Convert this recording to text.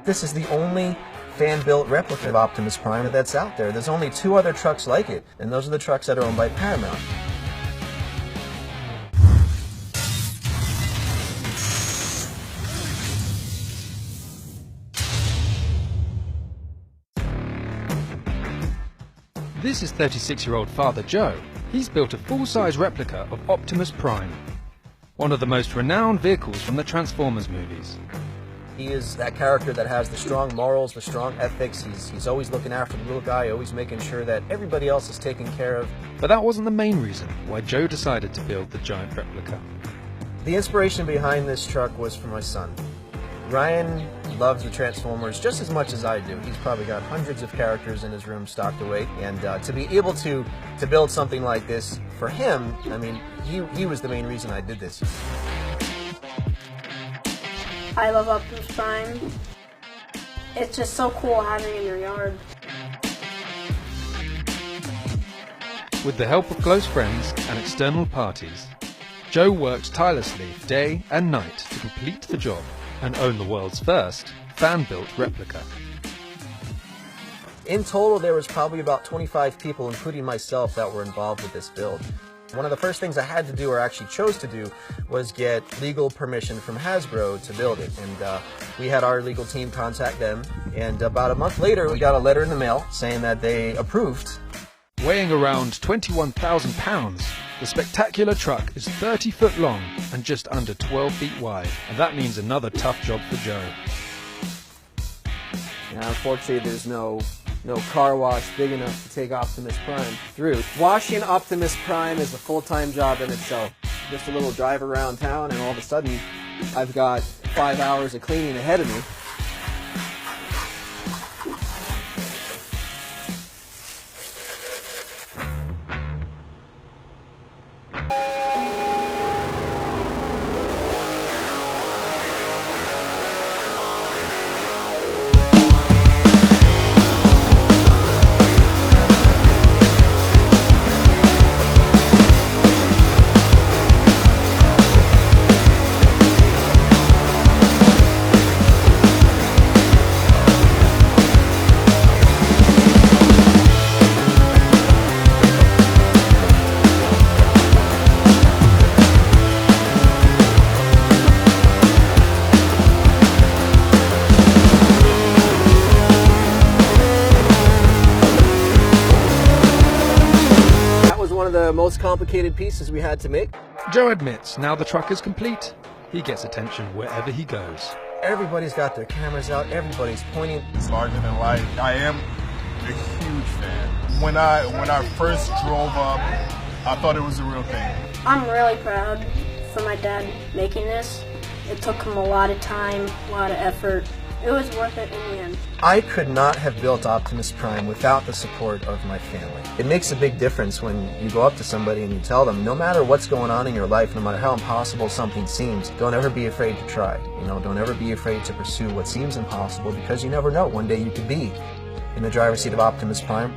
This is the only fan-built replica of Optimus Prime that's out there. There's only 2 other trucks like it, and those are the trucks that are owned by Paramount. This is 36-year-old Father Joe. He's built a full-size replica of Optimus Prime, one of the most renowned vehicles from the Transformers movies. He is that character that has the strong morals, the strong ethics. He's always looking after the little guy, always making sure that everybody else is taken care of. But that wasn't the main reason why Joe decided to build the giant replica. The inspiration behind this truck was for my son. Ryan loves the Transformers just as much as I do. He's probably got hundreds of characters in his room stocked away, and to be able to build something like this for him, I mean, he was the main reason I did this. I love Optimus Prime. It's just so cool having it in your yard. With the help of close friends and external parties, Joe worked tirelessly day and night to complete the job and own the world's first fan-built replica. In total, there was probably about 25 people, including myself, that were involved with this build. One of the first things I had to do, or actually chose to do, was get legal permission from Hasbro to build it. And we had our legal team contact them, and about a month later, we got a letter in the mail saying that they approved. Weighing around 21,000 pounds, the spectacular truck is 30 foot long and just under 12 feet wide, and that means another tough job for Joe. Now, unfortunately, there's no car wash big enough to take Optimus Prime through. Washing Optimus Prime is a full-time job in itself. Just a little drive around town, and all of a sudden, I've got 5 hours of cleaning ahead of me. One of the most complicated pieces we had to make. Joe admits now the truck is complete, he gets attention wherever he goes. Everybody's got their cameras out, everybody's pointing. It's larger than life. I am a huge fan. When I first drove up, I thought it was a real thing. I'm really proud for my dad making this. It took him a lot of time, a lot of effort. It was worth it in the end. I could not have built Optimus Prime without the support of my family. It makes a big difference when you go up to somebody and you tell them, no matter what's going on in your life, no matter how impossible something seems, don't ever be afraid to try. You know, don't ever be afraid to pursue what seems impossible, because you never know. One day you could be in the driver's seat of Optimus Prime.